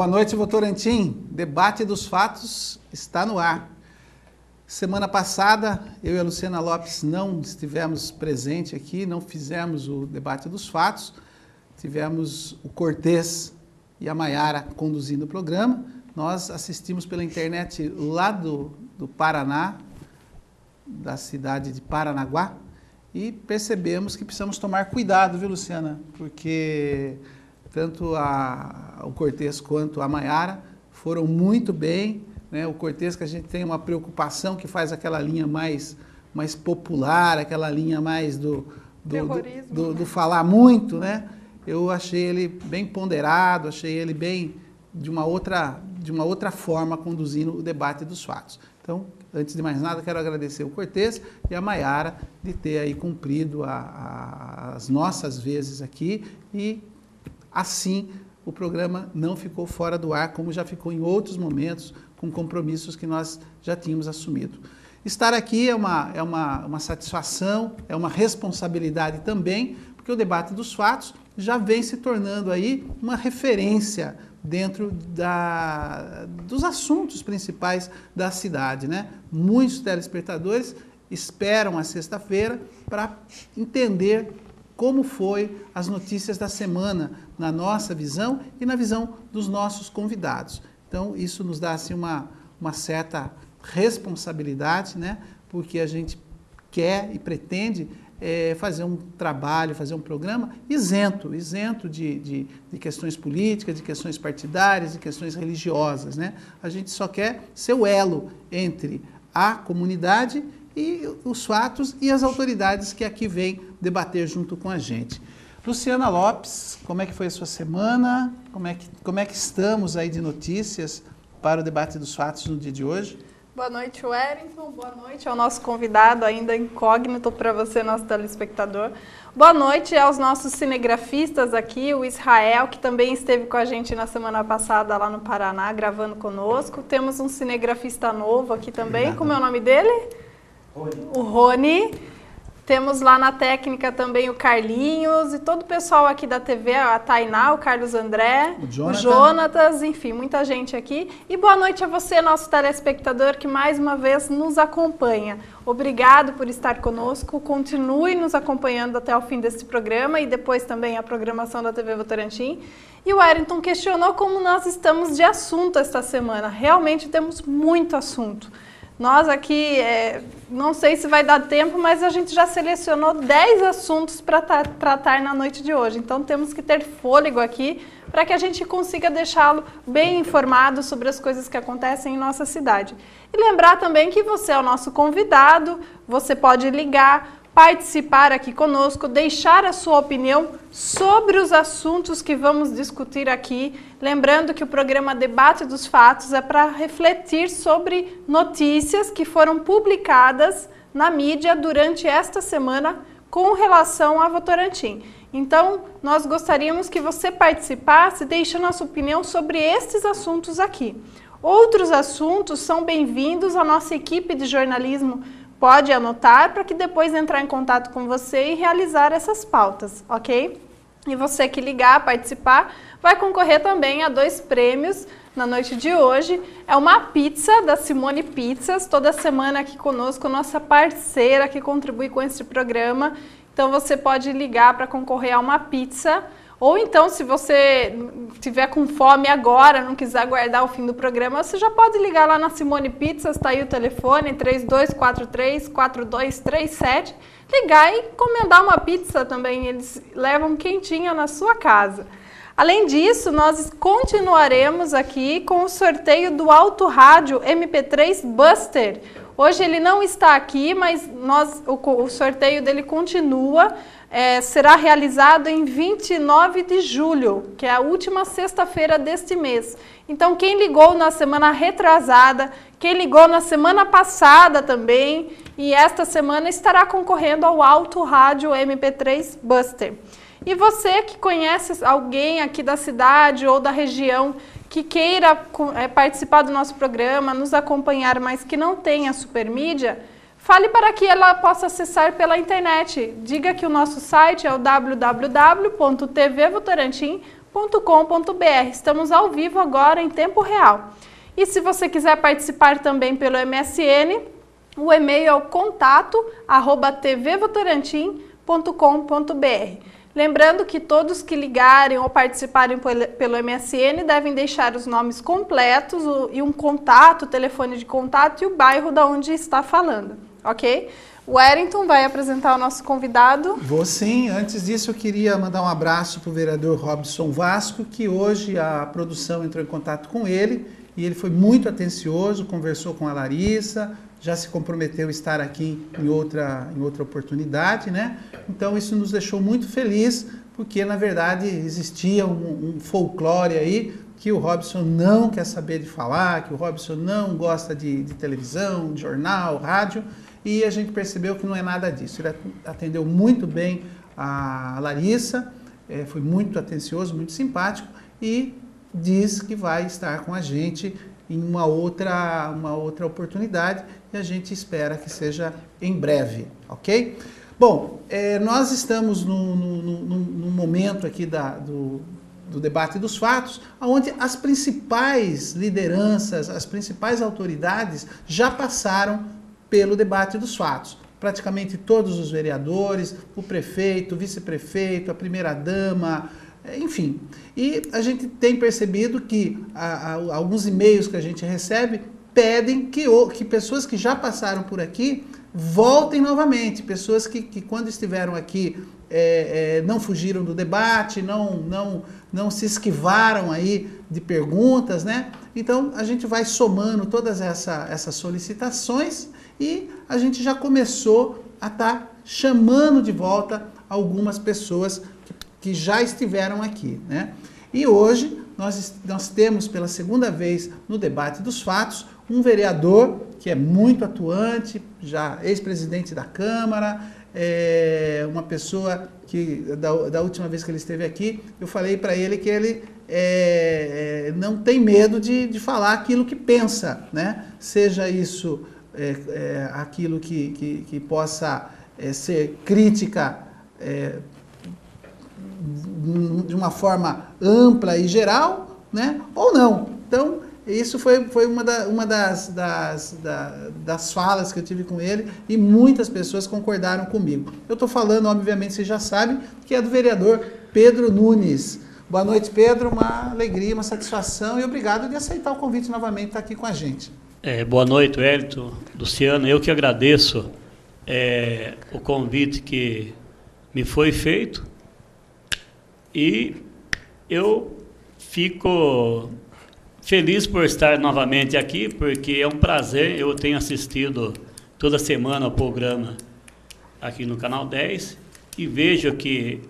Boa noite, Votorantim. Debate dos fatos está no ar. Semana passada, eu e a Luciana Lopes não estivemos presentes aqui, não fizemos o debate dos fatos. Tivemos o Cortez e a Maiara conduzindo o programa. Nós assistimos pela internet lá do Paraná, da cidade de Paranaguá, e percebemos que precisamos tomar cuidado, viu, Luciana? Porque tanto o Cortez quanto a Maiara foram muito bem, né? O Cortez, que a gente tem uma preocupação, que faz aquela linha mais popular, aquela linha mais do falar muito, né? Eu achei ele bem ponderado, achei ele bem de uma outra forma conduzindo o debate dos fatos. Então, antes de mais nada, quero agradecer o Cortez e a Maiara de ter aí cumprido as nossas vezes aqui e assim o programa não ficou fora do ar, como já ficou em outros momentos, com compromissos que nós já tínhamos assumido. Estar aqui é uma satisfação, é uma responsabilidade também, porque o debate dos fatos já vem se tornando aí uma referência dentro dos assuntos principais da cidade, né? Muitos telespectadores esperam a sexta-feira para entender como foi as notícias da semana, na nossa visão e na visão dos nossos convidados. Então, isso nos dá assim, uma certa responsabilidade, né? Porque a gente quer e pretende fazer um trabalho, fazer um programa isento de questões políticas, de questões partidárias, de questões religiosas, né? A gente só quer ser o elo entre a comunidade e os fatos e as autoridades que aqui vêm debater junto com a gente. Luciana Lopes, como é que foi a sua semana? Como é que estamos aí de notícias para o debate dos fatos no dia de hoje? Boa noite, Wellington. Boa noite ao nosso convidado, ainda incógnito para você, nosso telespectador. Boa noite aos nossos cinegrafistas aqui, o Israel, que também esteve com a gente na semana passada lá no Paraná, gravando conosco. Temos um cinegrafista novo aqui também. Obrigado. Como é o nome dele? Rony. O Rony. Temos lá na técnica também o Carlinhos e todo o pessoal aqui da TV, a Tainá, o Carlos André, o Jonatas, enfim, muita gente aqui. E boa noite a você, nosso telespectador, que mais uma vez nos acompanha. Obrigado por estar conosco, continue nos acompanhando até o fim desse programa e depois também a programação da TV Votorantim. E o Wellington questionou como nós estamos de assunto esta semana. Realmente temos muito assunto. Nós aqui, não sei se vai dar tempo, mas a gente já selecionou 10 assuntos para tratar na noite de hoje. Então temos que ter fôlego aqui para que a gente consiga deixá-lo bem informado sobre as coisas que acontecem em nossa cidade. E lembrar também que você é o nosso convidado, você pode ligar, participar aqui conosco, deixar a sua opinião sobre os assuntos que vamos discutir aqui. Lembrando que o programa Debate dos Fatos é para refletir sobre notícias que foram publicadas na mídia durante esta semana com relação a Votorantim. Então, nós gostaríamos que você participasse, deixando a sua opinião sobre estes assuntos aqui. Outros assuntos são bem-vindos, a nossa equipe de jornalismo pode anotar para que depois entrar em contato com você e realizar essas pautas, ok? E você que ligar, participar, vai concorrer também a 2 prêmios na noite de hoje. É uma pizza da Simone Pizzas, toda semana aqui conosco, nossa parceira que contribui com esse programa. Então você pode ligar para concorrer a uma pizza. Ou então, se você estiver com fome agora, não quiser aguardar o fim do programa, você já pode ligar lá na Simone Pizzas, está aí o telefone, 3243-4237, ligar e encomendar uma pizza também, eles levam quentinha na sua casa. Além disso, nós continuaremos aqui com o sorteio do Alto Rádio MP3 Buster. Hoje ele não está aqui, mas o sorteio dele continua. Será realizado em 29 de julho, que é a última sexta-feira deste mês. Então, quem ligou na semana retrasada, quem ligou na semana passada também, e esta semana estará concorrendo ao Alto Rádio MP3 Buster. E você que conhece alguém aqui da cidade ou da região que queira participar do nosso programa, nos acompanhar, mas que não tenha Supermídia, fale para que ela possa acessar pela internet. Diga que o nosso site é o www.tvvotorantim.com.br Estamos ao vivo agora em tempo real. E se você quiser participar também pelo MSN, o e-mail é o contato@tvvotorantim.com.br. Lembrando que todos que ligarem ou participarem pelo MSN devem deixar os nomes completos e um contato, telefone de contato e o bairro da onde está falando, ok? O Wellington vai apresentar o nosso convidado. Vou sim. Antes disso, eu queria mandar um abraço para o vereador Robson Vasco, que hoje a produção entrou em contato com ele e ele foi muito atencioso, conversou com a Larissa, já se comprometeu a estar aqui em outra oportunidade, né? Então isso nos deixou muito felizes, porque na verdade existia um folclore aí que o Robson não quer saber de falar, que o Robson não gosta de televisão, de jornal, rádio, e a gente percebeu que não é nada disso. Ele atendeu muito bem a Larissa, foi muito atencioso, muito simpático e diz que vai estar com a gente em uma outra oportunidade e a gente espera que seja em breve, ok? Bom, nós estamos num momento aqui do debate dos fatos, onde as principais lideranças, as principais autoridades já passaram pelo debate dos fatos. Praticamente todos os vereadores, o prefeito, o vice-prefeito, a primeira-dama, enfim. E a gente tem percebido que alguns e-mails que a gente recebe pedem que pessoas que já passaram por aqui voltem novamente, pessoas que quando estiveram aqui não fugiram do debate, não se esquivaram aí de perguntas, né? Então a gente vai somando todas essas solicitações e a gente já começou a estar chamando de volta algumas pessoas que já estiveram aqui, né? E hoje nós temos pela segunda vez no debate dos fatos um vereador que é muito atuante, já ex-presidente da Câmara, uma pessoa que da última vez que ele esteve aqui, eu falei para ele que ele não tem medo de falar aquilo que pensa, né? Seja isso aquilo que possa ser crítica de uma forma ampla e geral, né? Ou não. Então, isso foi uma das falas que eu tive com ele e muitas pessoas concordaram comigo. Eu estou falando, obviamente, vocês já sabem, que é do vereador Pedro Nunes. Boa noite, Pedro. Uma alegria, uma satisfação e obrigado de aceitar o convite novamente estar aqui com a gente. Boa noite, Wellington, Luciano. Eu que agradeço o convite que me foi feito e eu fico feliz por estar novamente aqui, porque é um prazer. Eu tenho assistido toda semana ao programa aqui no Canal 10 e vejo que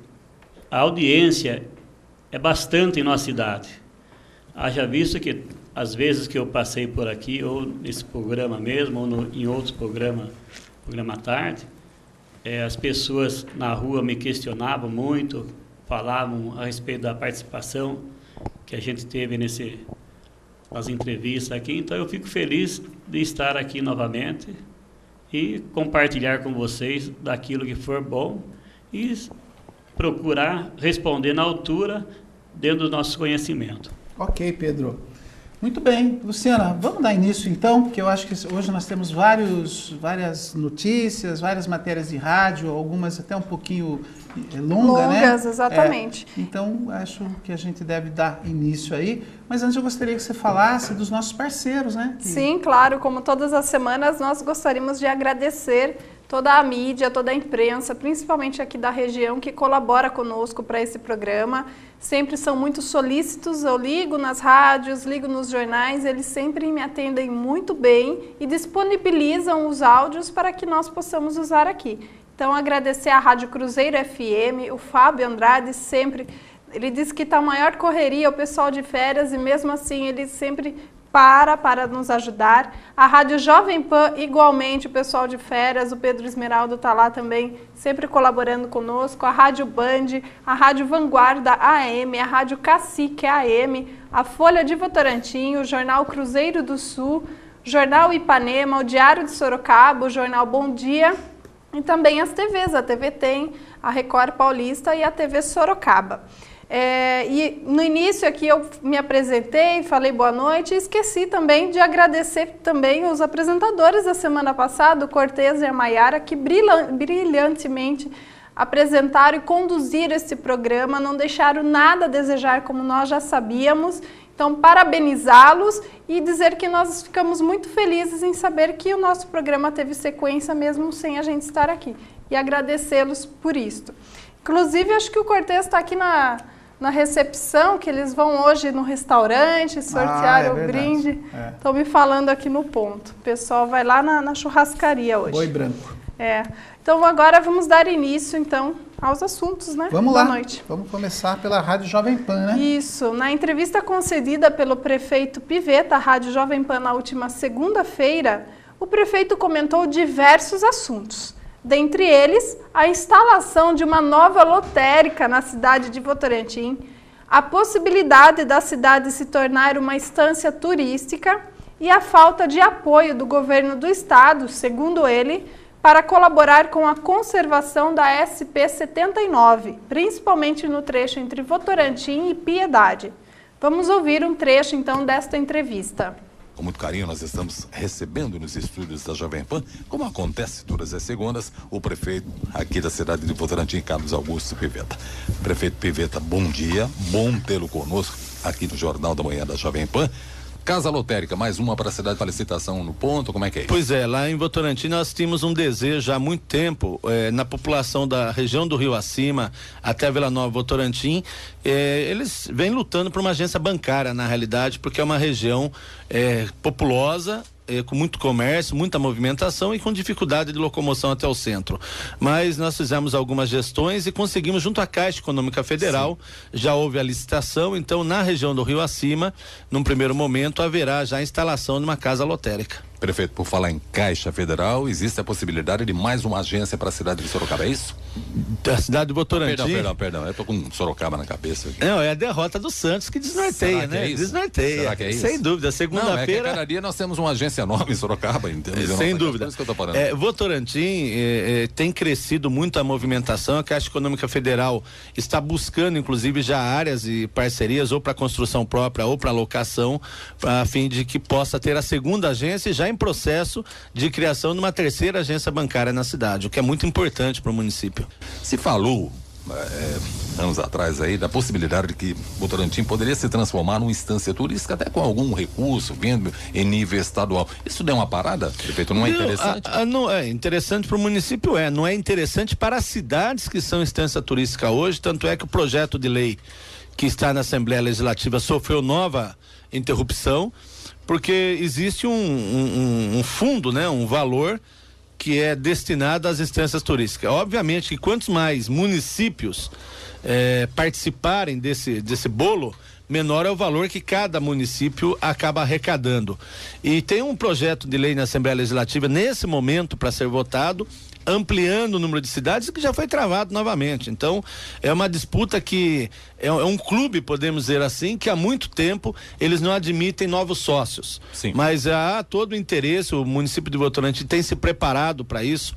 a audiência é bastante em nossa cidade. Haja visto que, às vezes que eu passei por aqui, ou nesse programa mesmo, ou em outros programa à tarde, as pessoas na rua me questionavam muito, falavam a respeito da participação que a gente teve nas entrevistas aqui. Então eu fico feliz de estar aqui novamente e compartilhar com vocês daquilo que for bom e procurar responder na altura dentro do nosso conhecimento. Ok, Pedro. Muito bem. Luciana, vamos dar início então, porque eu acho que hoje nós temos várias notícias, várias matérias de rádio, algumas até um pouquinho longas, né? Exatamente. Então, acho que a gente deve dar início aí. Mas antes eu gostaria que você falasse dos nossos parceiros, né? Sim, claro. Como todas as semanas, nós gostaríamos de agradecer toda a mídia, toda a imprensa, principalmente aqui da região, que colabora conosco para esse programa. Sempre são muito solícitos, eu ligo nas rádios, ligo nos jornais, eles sempre me atendem muito bem e disponibilizam os áudios para que nós possamos usar aqui. Então, agradecer à Rádio Cruzeiro FM, o Fábio Andrade sempre, ele disse que está a maior correria, o pessoal de férias, e mesmo assim ele sempre para nos ajudar. A Rádio Jovem Pan, igualmente, o pessoal de férias, o Pedro Esmeraldo está lá também, sempre colaborando conosco. A Rádio Band, a Rádio Vanguarda AM, a Rádio Cacique AM, a Folha de Votorantim, o Jornal Cruzeiro do Sul, Jornal Ipanema, o Diário de Sorocaba, o Jornal Bom Dia e também as TVs, a TV Tem, a Record Paulista e a TV Sorocaba. E no início aqui eu me apresentei, falei boa noite e esqueci também de agradecer também os apresentadores da semana passada, o Cortez e a Maiara, que brilhantemente apresentaram e conduziram esse programa, não deixaram nada a desejar, como nós já sabíamos. Então, parabenizá-los e dizer que nós ficamos muito felizes em saber que o nosso programa teve sequência mesmo sem a gente estar aqui. E agradecê-los por isso. Inclusive, acho que o Cortez está aqui na recepção, que eles vão hoje no restaurante sortear o brinde. Estão me falando aqui no ponto. O pessoal vai lá na churrascaria hoje. Boi branco. Então, agora vamos dar início, então, aos assuntos, né? Vamos lá. Boa noite. Vamos começar pela Rádio Jovem Pan, né? Isso. Na entrevista concedida pelo prefeito Pivetta à Rádio Jovem Pan na última segunda-feira, o prefeito comentou diversos assuntos. Dentre eles, a instalação de uma nova lotérica na cidade de Votorantim, a possibilidade da cidade se tornar uma estância turística e a falta de apoio do governo do estado, segundo ele, para colaborar com a conservação da SP-79, principalmente no trecho entre Votorantim e Piedade. Vamos ouvir um trecho, então, desta entrevista. Com muito carinho, nós estamos recebendo nos estúdios da Jovem Pan, como acontece todas as segundas, o prefeito aqui da cidade de Votorantim, Carlos Augusto Pivetta. Prefeito Pivetta, bom dia, bom tê-lo conosco aqui no Jornal da Manhã da Jovem Pan. Casa lotérica, mais uma para a cidade, para licitação no ponto, como é que é isso? Pois é, lá em Votorantim nós tínhamos um desejo há muito tempo, na população da região do Rio Acima até Vila Nova, Votorantim, eles vêm lutando por uma agência bancária, na realidade, porque é uma região populosa, com muito comércio, muita movimentação e com dificuldade de locomoção até o centro. Mas nós fizemos algumas gestões e conseguimos, junto à Caixa Econômica Federal, já houve a licitação, então na região do Rio Acima, num primeiro momento, haverá já a instalação de uma casa lotérica. Prefeito, por falar em Caixa Federal, existe a possibilidade de mais uma agência para a cidade de Sorocaba, é isso? Da cidade de Votorantim. Perdão, eu tô com Sorocaba na cabeça aqui. Não, é a derrota do Santos que desnorteia, né? Desnorteia. Será que é isso? Sem dúvida, segunda-feira. Não, é que cada dia nós temos uma agência nova em Sorocaba, entendeu? Sem dúvida. É isso que eu tô falando. Votorantim tem crescido muito a movimentação, a Caixa Econômica Federal está buscando, inclusive, já áreas e parcerias ou para construção própria ou para locação, a fim de que possa ter a segunda agência e já em processo de criação de uma terceira agência bancária na cidade, o que é muito importante para o município. Se falou anos atrás aí da possibilidade de que Votorantim poderia se transformar numa instância turística até com algum recurso vindo em nível estadual. Isso deu uma parada, prefeito? Não é interessante? Não é interessante para o município, não é interessante para as cidades que são instância turística hoje, tanto é que o projeto de lei que está na Assembleia Legislativa sofreu nova interrupção, porque existe um fundo, né, um valor que é destinado às instâncias turísticas. Obviamente que quantos mais municípios participarem desse bolo, menor é o valor que cada município acaba arrecadando. E tem um projeto de lei na Assembleia Legislativa nesse momento para ser votado, ampliando o número de cidades, que já foi travado novamente. Então, é uma disputa que é um clube, podemos dizer assim, que há muito tempo eles não admitem novos sócios. Sim. Mas há todo o interesse, o município de Votorantim tem se preparado para isso.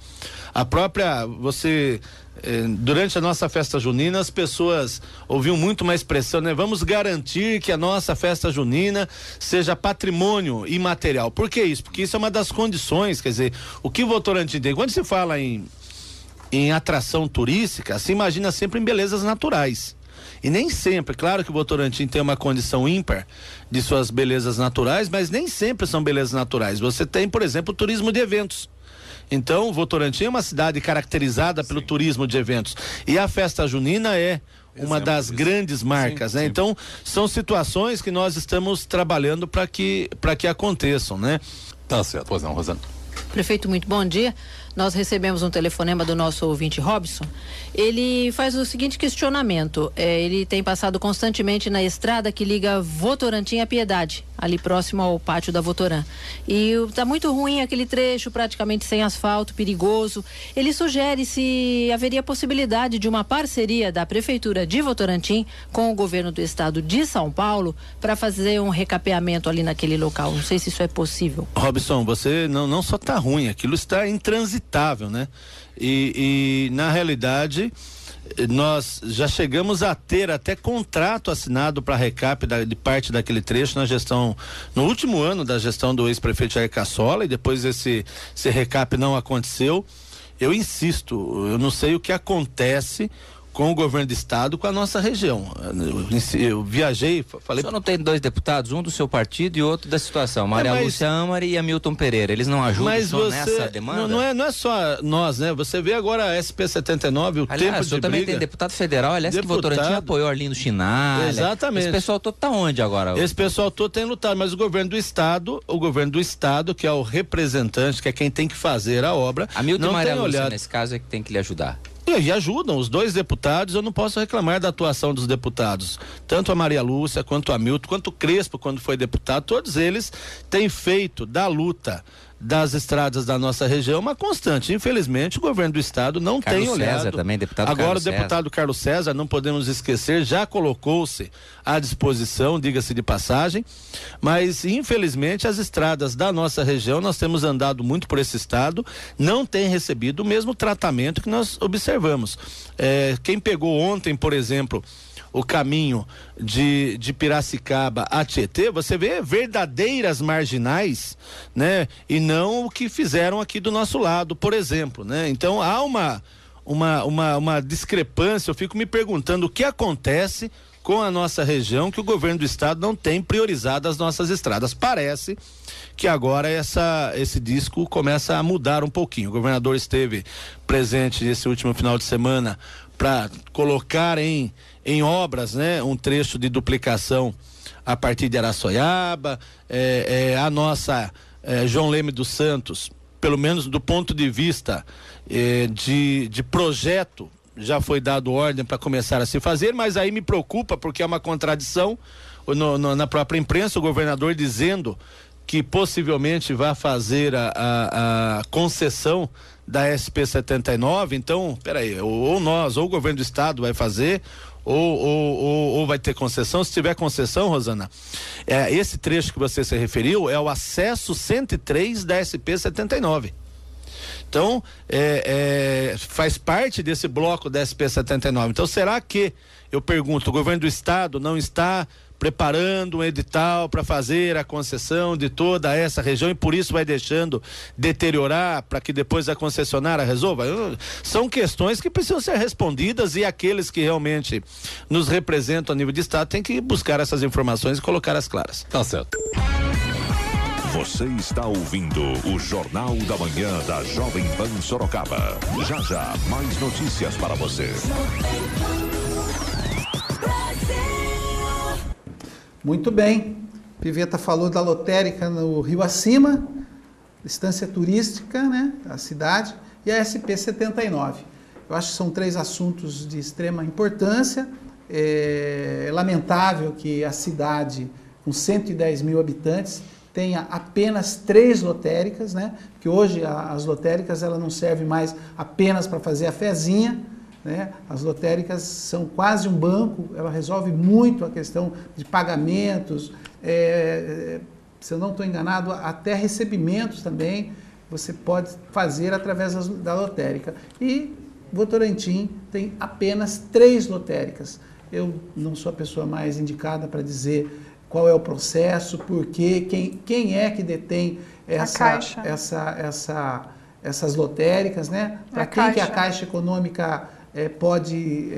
A própria, durante a nossa festa junina, as pessoas ouviam muito uma expressão, né? Vamos garantir que a nossa festa junina seja patrimônio imaterial. Por que isso? Porque isso é uma das condições, quer dizer, o que Votorantim tem, quando se fala em atração turística, se imagina sempre em belezas naturais. E nem sempre, claro que o Votorantim tem uma condição ímpar de suas belezas naturais, mas nem sempre são belezas naturais. Você tem, por exemplo, o turismo de eventos. Então, Votorantim é uma cidade caracterizada pelo turismo de eventos. E a festa junina é uma das grandes marcas, né? Então, são situações que nós estamos trabalhando para que aconteçam, né? Tá certo, pois não, Rosana. Prefeito, muito bom dia. Nós recebemos um telefonema do nosso ouvinte Robson. Ele faz o seguinte questionamento. Ele tem passado constantemente na estrada que liga Votorantim à Piedade, ali próximo ao pátio da Votoran. E está muito ruim aquele trecho, praticamente sem asfalto, perigoso. Ele sugere se haveria possibilidade de uma parceria da Prefeitura de Votorantim com o governo do estado de São Paulo para fazer um recapeamento ali naquele local. Não sei se isso é possível. Robson, você não só está ruim, aquilo está intransitável, né? E na realidade nós já chegamos a ter até contrato assinado para recap de parte daquele trecho no último ano da gestão do ex-prefeito Jair Cassola, e depois esse recap não aconteceu. Eu insisto, eu não sei o que acontece com o governo do estado, com a nossa região. Eu viajei, falei... Só não tem 2 deputados, um do seu partido e outro da situação, Maria Lúcia Amari e Hamilton Pereira, eles não ajudam nessa demanda? Não é só nós, né? Você vê agora a SP-79, tempo de briga... também tem deputado federal, aliás, que Votorantim apoiou Arlindo Chinalha. Exatamente. Esse pessoal todo tá onde agora? Esse pessoal todo tem lutado, mas o governo do estado, que é o representante, que é quem tem que fazer a obra... Hamilton e Maria Lúcia, nesse caso, é que tem que lhe ajudar. E ajudam, os 2 deputados, eu não posso reclamar da atuação dos deputados, tanto a Maria Lúcia, quanto o Hamilton, quanto o Crespo, quando foi deputado, todos eles têm feito da luta das estradas da nossa região uma constante. Infelizmente, o governo do estado não tem olhado. Carlos César também, deputado Agora Carlos o deputado Carlos César, não podemos esquecer, já colocou-se à disposição, diga-se de passagem, mas infelizmente as estradas da nossa região, nós temos andado muito por esse estado, não tem recebido o mesmo tratamento que nós observamos. Quem pegou ontem, por exemplo, o caminho de Piracicaba a Tietê, você vê verdadeiras marginais, né? E não o que fizeram aqui do nosso lado, por exemplo, né? Então há uma discrepância. Eu fico me perguntando o que acontece com a nossa região, que o governo do estado não tem priorizado as nossas estradas. Parece que agora esse disco começa a mudar um pouquinho. O governador esteve presente esse último final de semana para colocar em obras, né, um trecho de duplicação a partir de Araçoiaba, a nossa João Leme dos Santos, pelo menos do ponto de vista de projeto, já foi dado ordem para começar a se fazer, mas aí me preocupa porque é uma contradição na própria imprensa, o governador dizendo que possivelmente vai fazer a concessão da SP-79, então, peraí, ou nós, ou o governo do estado vai fazer, ou vai ter concessão. Se tiver concessão, Rosana, esse trecho que você se referiu é o acesso 103 da SP-79. Então, faz parte desse bloco da SP-79. Então, será que, eu pergunto, o governo do estado não está preparando um edital para fazer a concessão de toda essa região e por isso vai deixando deteriorar para que depois a concessionária resolva? São questões que precisam ser respondidas e aqueles que realmente nos representam a nível de estado têm que buscar essas informações e colocá-las claras. Tá certo. Você está ouvindo o Jornal da Manhã da Jovem Pan Sorocaba. Já já, mais notícias para você. Muito bem. Piveta falou da lotérica no Rio Acima, estância turística, né, da cidade, e a SP-79. Eu acho que são 3 assuntos de extrema importância. É lamentável que a cidade, com 110 mil habitantes, tenha apenas 3 lotéricas, né? Porque hoje as lotéricas ela não servem mais apenas para fazer a fezinha, né? As lotéricas são quase um banco, ela resolve muito a questão de pagamentos, se eu não estou enganado, até recebimentos também você pode fazer através da lotérica. E Votorantim tem apenas 3 lotéricas. Eu não sou a pessoa mais indicada para dizer qual é o processo, por quê, quem é que detém essas lotéricas, né? Para quem que a Caixa Econômica pode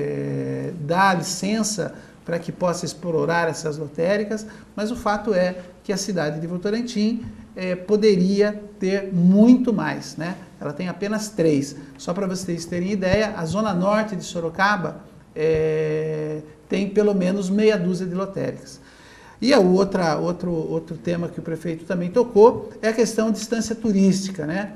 dar licença para que possa explorar essas lotéricas, mas o fato é que a cidade de Votorantim poderia ter muito mais, né? Ela tem apenas 3. Só para vocês terem ideia, a zona norte de Sorocaba tem pelo menos meia dúzia de lotéricas. E outro tema que o prefeito também tocou é a questão de distância turística, né?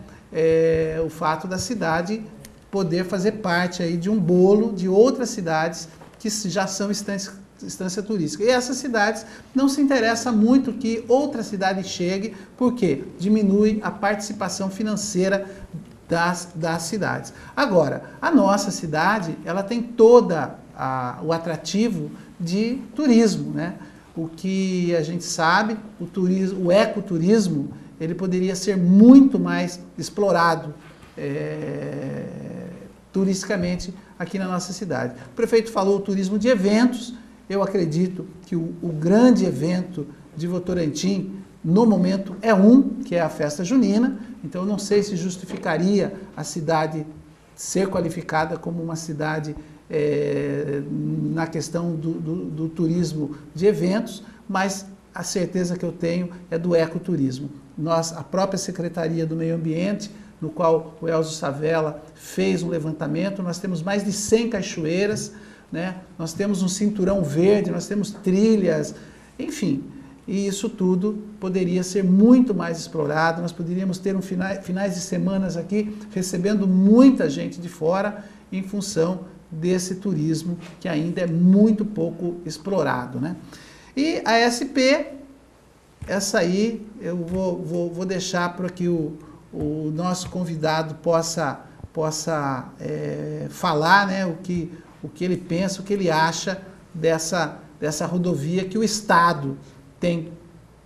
O fato da cidade poder fazer parte aí de um bolo de outras cidades que já são instância turística. E essas cidades não se interessam muito que outra cidade chegue, porque diminui a participação financeira das cidades. Agora, a nossa cidade, ela tem toda o atrativo de turismo, né? O que a gente sabe, o ecoturismo, ele poderia ser muito mais explorado turisticamente aqui na nossa cidade. O prefeito falou turismo de eventos. Eu acredito que o grande evento de Votorantim, no momento, que é a festa junina. Então, eu não sei se justificaria a cidade ser qualificada como uma cidade na questão do turismo de eventos, mas a certeza que eu tenho é do ecoturismo. A própria Secretaria do Meio Ambiente, no qual o Elzo Savella fez um levantamento, nós temos mais de 100 cachoeiras, né? Nós temos um cinturão verde, nós temos trilhas, enfim, e isso tudo poderia ser muito mais explorado. Nós poderíamos ter finais de semanas aqui recebendo muita gente de fora em função desse turismo que ainda é muito pouco explorado, né? E a SP, essa aí eu vou deixar para que o nosso convidado possa falar, né, o que ele pensa, o que ele acha dessa rodovia que o Estado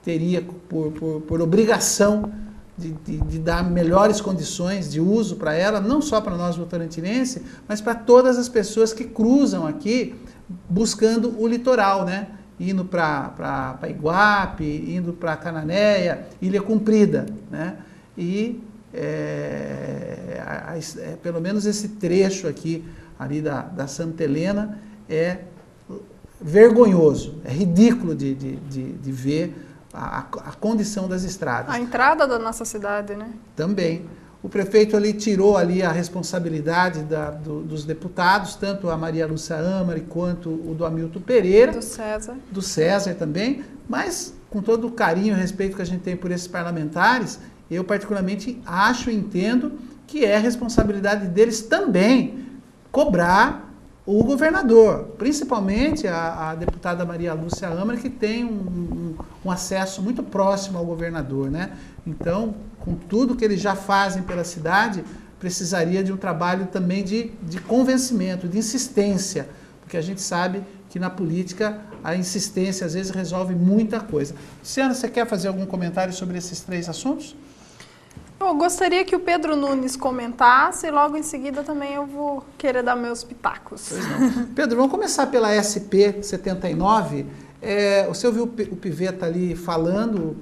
teria por obrigação de dar melhores condições de uso para ela, não só para nós votorantinenses, mas para todas as pessoas que cruzam aqui buscando o litoral, né? Indo para Iguape, indo para Cananéia, Ilha Comprida, né? E pelo menos esse trecho aqui, ali da Santa Helena, é vergonhoso, é ridículo de ver a condição das estradas. A entrada da nossa cidade, né? Também. O prefeito ali tirou ali a responsabilidade dos deputados, tanto a Maria Lúcia Amari quanto o do Hamilton Pereira. Do César também, mas com todo o carinho e respeito que a gente tem por esses parlamentares, eu particularmente acho e entendo que é responsabilidade deles também cobrar o governador, principalmente a deputada Maria Lúcia Amari, que tem um acesso muito próximo ao governador, né? Então, com tudo que eles já fazem pela cidade, precisaria de um trabalho também de convencimento, de insistência, porque a gente sabe que na política a insistência às vezes resolve muita coisa. Luciana, você quer fazer algum comentário sobre esses 3 assuntos? Eu gostaria que o Pedro Nunes comentasse e logo em seguida também eu vou querer dar meus pitacos. Pois não. Pedro, vamos começar pela SP 79. Você ouviu o Pivetta ali falando,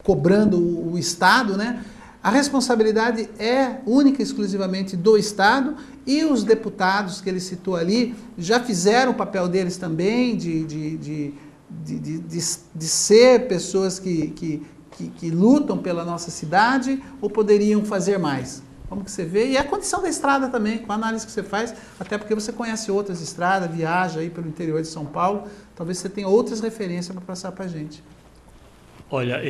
cobrando o Estado, né? A responsabilidade é única e exclusivamente do Estado, e os deputados que ele citou ali já fizeram o papel deles também de ser pessoas que lutam pela nossa cidade, ou poderiam fazer mais? Como que você vê? E a condição da estrada também, com a análise que você faz, até porque você conhece outras estradas, viaja aí pelo interior de São Paulo, talvez você tenha outras referências para passar para a gente. Olha,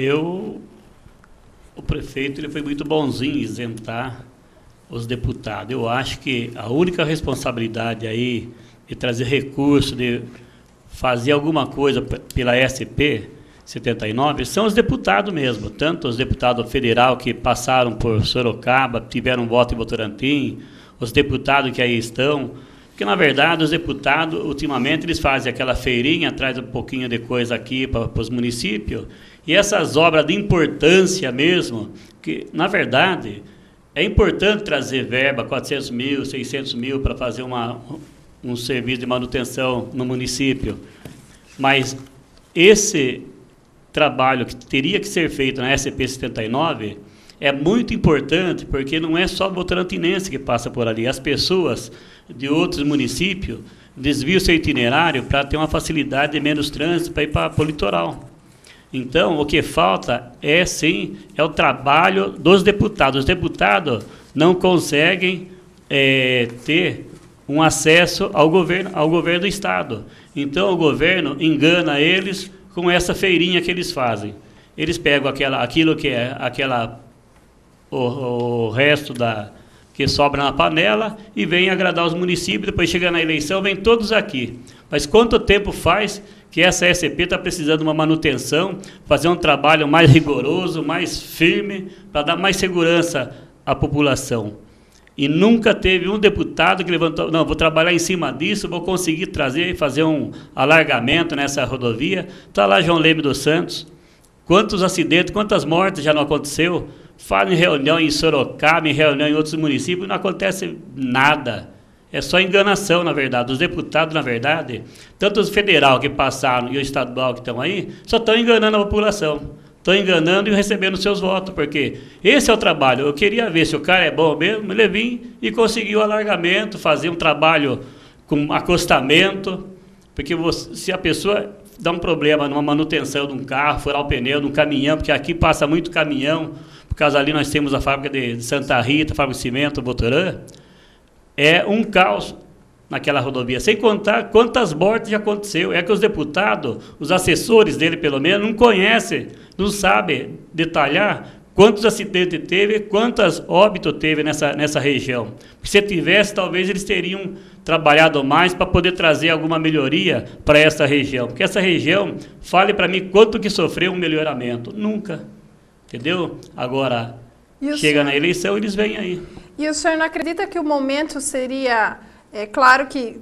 o prefeito ele foi muito bonzinho em isentar os deputados. Eu acho que a única responsabilidade aí de trazer recurso, de fazer alguma coisa pela SP 79, são os deputados mesmo, tanto os deputados federal que passaram por Sorocaba, tiveram voto em Votorantim, os deputados que aí estão, porque na verdade os deputados, ultimamente, eles fazem aquela feirinha, traz um pouquinho de coisa aqui para os municípios, e essas obras de importância mesmo, que na verdade é importante trazer verba, 400 mil, 600 mil, para fazer um serviço de manutenção no município, mas esse trabalho que teria que ser feito na SP 79 é muito importante, porque não é só votorantinense que passa por ali, as pessoas de outros municípios desviam seu itinerário para ter uma facilidade de menos trânsito para ir para o litoral. Então, o que falta é, sim, o trabalho dos deputados. Os deputados não conseguem ter um acesso ao governo do Estado. Então, o governo engana eles com essa feirinha que eles fazem. Eles pegam aquilo que é o resto que sobra na panela e vêm agradar os municípios, depois chega na eleição, vem todos aqui. Mas quanto tempo faz que essa SP está precisando de uma manutenção, fazer um trabalho mais rigoroso, mais firme, para dar mais segurança à população? E nunca teve um deputado que levantou, não, vou trabalhar em cima disso, vou conseguir trazer e fazer um alargamento nessa rodovia. Está lá João Leme dos Santos. Quantos acidentes, quantas mortes já não aconteceu fazem reunião em Sorocaba, em reunião em outros municípios, não acontece nada. É só enganação, na verdade. Os deputados, na verdade, tanto os federal que passaram e o estadual que estão aí, só estão enganando a população. Estão enganando e recebendo seus votos, porque esse é o trabalho. Eu queria ver se o cara é bom mesmo, ele vir e conseguir o alargamento, fazer um trabalho com acostamento, porque se a pessoa dá um problema numa manutenção de um carro, furar o pneu de um caminhão, porque aqui passa muito caminhão, por causa ali nós temos a fábrica de Santa Rita, a fábrica de cimento, Votoran, é um caos naquela rodovia, sem contar quantas mortes já aconteceu. É que os deputados, os assessores dele pelo menos, não conhecem, não sabem detalhar quantos acidentes teve, quantos óbitos teve nessa região. Se tivesse, talvez eles teriam trabalhado mais para poder trazer alguma melhoria para essa região. Porque essa região, fale para mim quanto que sofreu um melhoramento. Nunca. Entendeu? Agora, chega na eleição, eles vêm aí. E o senhor não acredita que o momento seria... É claro que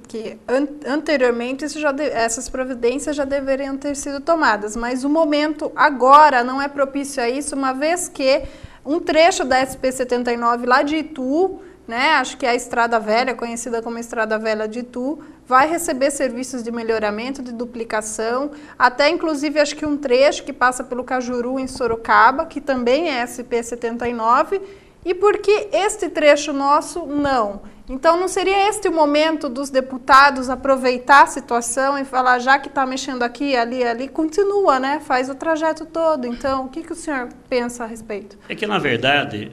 anteriormente essas providências já deveriam ter sido tomadas, mas o momento agora não é propício a isso, uma vez que um trecho da SP-79 lá de Itu, né, acho que é a Estrada Velha, conhecida como Estrada Velha de Itu, vai receber serviços de melhoramento, de duplicação, até inclusive acho que um trecho que passa pelo Cajuru em Sorocaba, que também é SP-79, e por que este trecho nosso não? Então, não seria este o momento dos deputados aproveitar a situação e falar, já que está mexendo aqui, ali, continua, né? Faz o trajeto todo. Então, o que o senhor pensa a respeito? É que, na verdade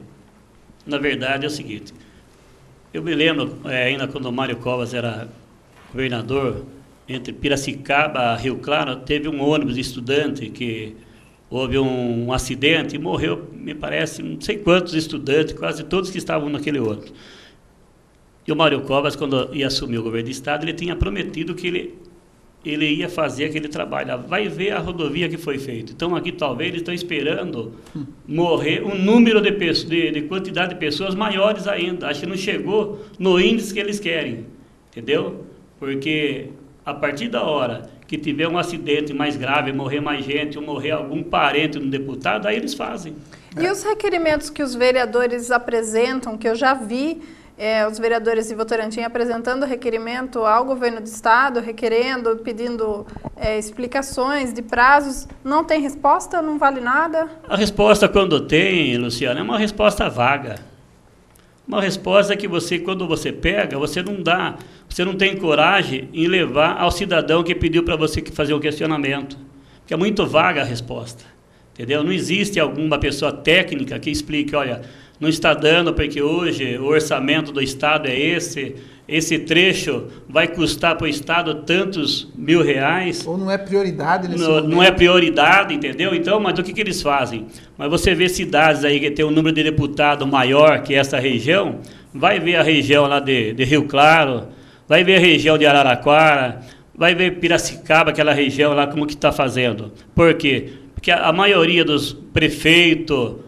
é o seguinte, eu me lembro, ainda quando o Mário Covas era governador, entre Piracicaba a Rio Claro, teve um ônibus estudante que houve um acidente e morreu, me parece, não sei quantos estudantes, quase todos que estavam naquele ônibus. E o Mário Covas, quando ia assumir o governo do Estado, ele tinha prometido que ele ia fazer aquele trabalho. Vai ver a rodovia que foi feita. Então, aqui talvez eles estão esperando morrer um número de quantidade de pessoas maiores ainda. Acho que não chegou no índice que eles querem, entendeu? Porque a partir da hora que tiver um acidente mais grave, morrer mais gente, ou morrer algum parente do deputado, aí eles fazem. E os requerimentos que os vereadores apresentam, que eu já vi, os vereadores de Votorantim apresentando requerimento ao governo do estado, requerendo, pedindo explicações de prazos, não tem resposta, não vale nada? A resposta, quando tem, Luciana, é uma resposta vaga. Uma resposta que você, quando você pega, você não tem coragem em levar ao cidadão que pediu para você fazer um questionamento. Porque é muito vaga a resposta, entendeu? Não existe alguma pessoa técnica que explique, olha, não está dando porque hoje o orçamento do Estado é esse trecho vai custar para o Estado tantos R$1.000. Ou não é prioridade nesse momento. Não é prioridade, entendeu? Então, mas o que eles fazem? Mas você vê cidades aí que tem um número de deputados maior que essa região, vai ver a região lá de Rio Claro, vai ver a região de Araraquara, vai ver Piracicaba, aquela região lá, como que está fazendo. Por quê? Porque a maioria dos prefeitos,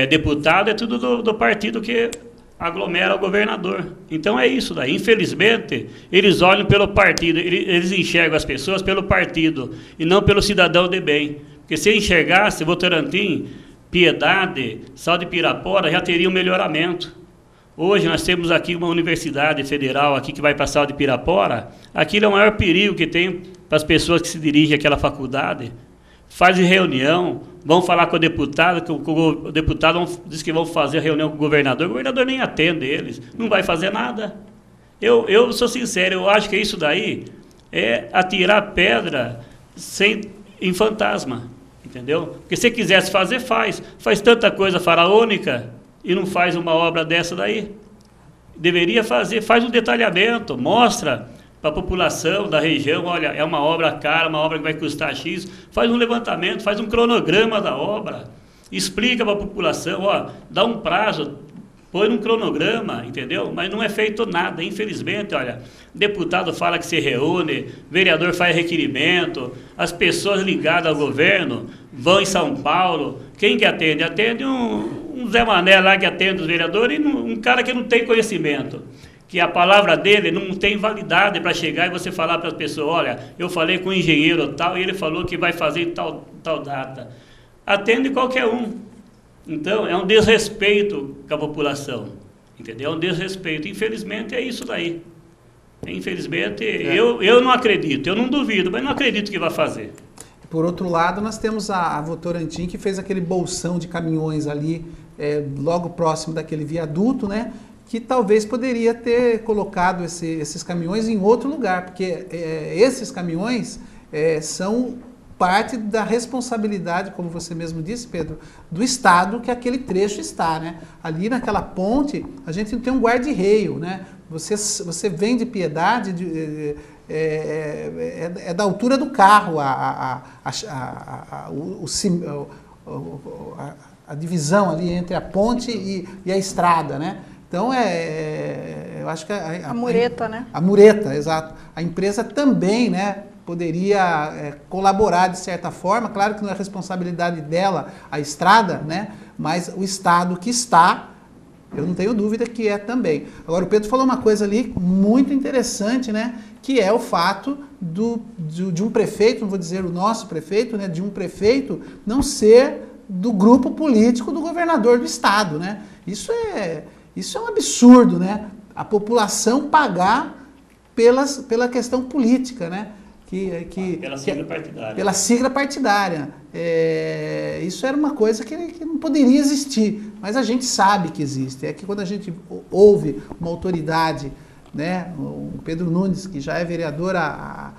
deputados, é tudo do partido que aglomera o governador. Então é isso daí. Infelizmente, eles olham pelo partido, eles enxergam as pessoas pelo partido e não pelo cidadão de bem. Porque se enxergasse Votorantim, Piedade, Sal de Pirapora, já teria um melhoramento. Hoje nós temos aqui uma universidade federal aqui que vai para Sal de Pirapora. Aquilo é o maior perigo que tem para as pessoas que se dirigem àquela faculdade. Fazem reunião, vão falar com o deputado, que o deputado diz que vão fazer reunião com o governador nem atende eles, não vai fazer nada. Eu sou sincero, eu acho que isso daí é atirar pedra em fantasma, entendeu? Porque se quisesse fazer, faz tanta coisa faraônica e não faz uma obra dessa daí. Deveria fazer, faz um detalhamento, mostra para a população da região, olha, é uma obra cara, uma obra que vai custar X, faz um levantamento, faz um cronograma da obra, explica para a população, ó, dá um prazo, põe num cronograma, entendeu? Mas não é feito nada, infelizmente, olha, deputado fala que se reúne, vereador faz requerimento, as pessoas ligadas ao governo vão em São Paulo, quem que atende? Atende um Zé Mané lá que atende os vereadores e um cara que não tem conhecimento. Que a palavra dele não tem validade para chegar e você falar para as pessoas, olha, eu falei com o engenheiro tal e ele falou que vai fazer tal data. Atende qualquer um. Então, é um desrespeito com a população, entendeu? É um desrespeito. Infelizmente, é isso daí. Infelizmente, eu não acredito, eu não duvido, mas não acredito que vai fazer. Por outro lado, nós temos a Votorantim, que fez aquele bolsão de caminhões ali, logo próximo daquele viaduto, né? Que talvez poderia ter colocado esses caminhões em outro lugar, porque esses caminhões são parte da responsabilidade, como você mesmo disse, Pedro, do Estado que aquele trecho está, né? Ali naquela ponte, a gente não tem um guarda-reio, né? Você vem de Piedade, é da altura do carro a divisão ali entre a ponte e a estrada, né? Então, eu acho que a mureta, né? A mureta, exato. A empresa também, né, poderia colaborar de certa forma. Claro que não é responsabilidade dela a estrada, né? Mas o Estado que está, eu não tenho dúvida que é também. Agora, o Pedro falou uma coisa ali muito interessante, né? Que é o fato de um prefeito, não vou dizer o nosso prefeito, né? De um prefeito não ser do grupo político do governador do Estado, né? Isso é um absurdo, né? A população pagar pela questão política, né? Pela sigla partidária. Pela sigla partidária. Isso era uma coisa que não poderia existir, mas a gente sabe que existe. É que quando a gente ouve uma autoridade, né, o Pedro Nunes, que já é vereador há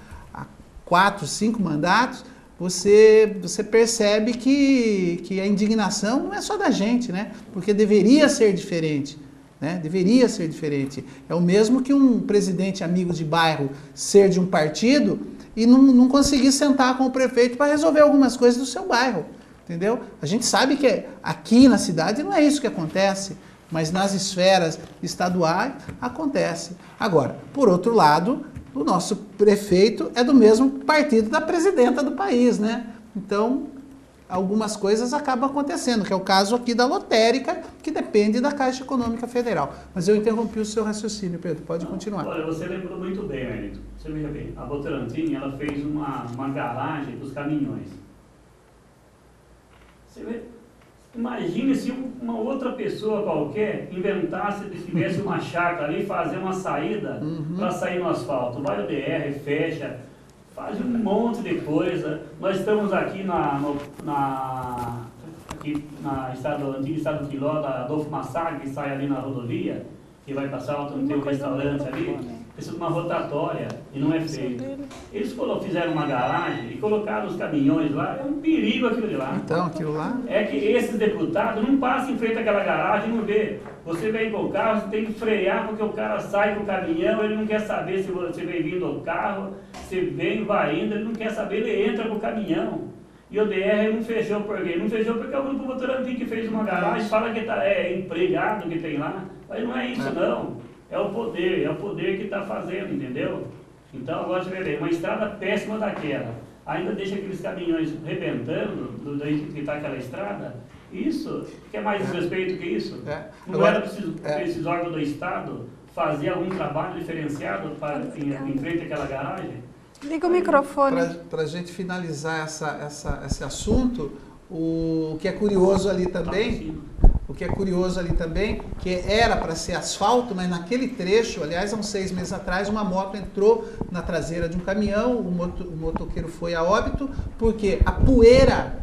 4, 5 mandatos, você percebe que a indignação não é só da gente, né? Porque deveria ser diferente. Né? Deveria ser diferente. É o mesmo que um presidente amigo de bairro ser de um partido e não conseguir sentar com o prefeito para resolver algumas coisas do seu bairro. Entendeu? A gente sabe que aqui na cidade não é isso que acontece, mas nas esferas estaduais acontece. Agora, por outro lado, o nosso prefeito é do mesmo partido da presidenta do país, né? Então, algumas coisas acabam acontecendo, que é o caso aqui da lotérica, que depende da Caixa Econômica Federal. Mas eu interrompi o seu raciocínio, Pedro, pode continuar. Olha, você lembrou muito bem, Wellington. Você veja bem, a Votorantim, ela fez uma garagem dos caminhões. Você vê, imagine se uma outra pessoa qualquer inventasse, tivesse uma chácara ali, fazer uma saída para sair no asfalto. Vai o DR, fecha, faz um monte de coisa. Nós estamos aqui antigo estado do Quiló, da Adolfo Massag, que sai ali na rodovia, que vai passar, tem um restaurante ali, precisa de uma rotatória e não é feito. Eles fizeram uma garagem e colocaram os caminhões lá, é um perigo aquilo de lá. Então, aquilo lá? É que esses deputados não passam em frente àquela garagem e não vê. Você vem com o carro, você tem que frear porque o cara sai com o caminhão, ele não quer saber se você vem vindo ao carro, se vem, vai indo, ele não quer saber, ele entra com o caminhão. E o DR não fechou por quê? Não fechou porque é o Grupo Votorantim que fez uma garagem, fala que é empregado que tem lá, mas não é isso não. É o poder que está fazendo, entendeu? Então agora você vê bem, uma estrada péssima daquela, ainda deixa aqueles caminhões rebentando, do jeito que está aquela estrada, isso, quer mais desrespeito que isso? Não era preciso esses órgãos do Estado fazer algum trabalho diferenciado em frente àquela garagem? Liga o microfone. Para a gente finalizar esse assunto, o que é curioso ali também, que era para ser asfalto, mas naquele trecho, aliás, há uns 6 meses atrás, uma moto entrou na traseira de um caminhão, o motoqueiro foi a óbito, porque a poeira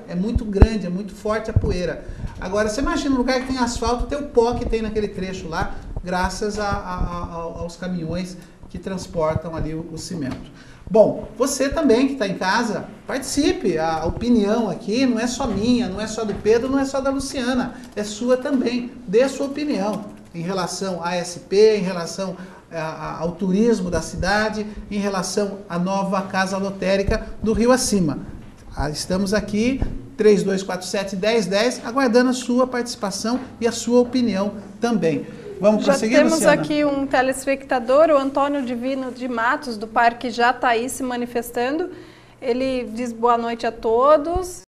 é muito grande, é muito forte a poeira. Agora, você imagina um lugar que tem asfalto, tem o pó que tem naquele trecho lá, graças aos caminhões que transportam ali o cimento. Bom, você também que está em casa, participe. A opinião aqui não é só minha, não é só do Pedro, não é só da Luciana, é sua também. Dê a sua opinião em relação à SP, em relação ao turismo da cidade, em relação à nova casa lotérica do Rio Acima. Estamos aqui, 3247-1010, aguardando a sua participação e a sua opinião também. Vamos prosseguir, Já temos Luciana? aqui um telespectador, o Antônio Divino de Matos, do Parque Jataí, se manifestando. Ele diz boa noite a todos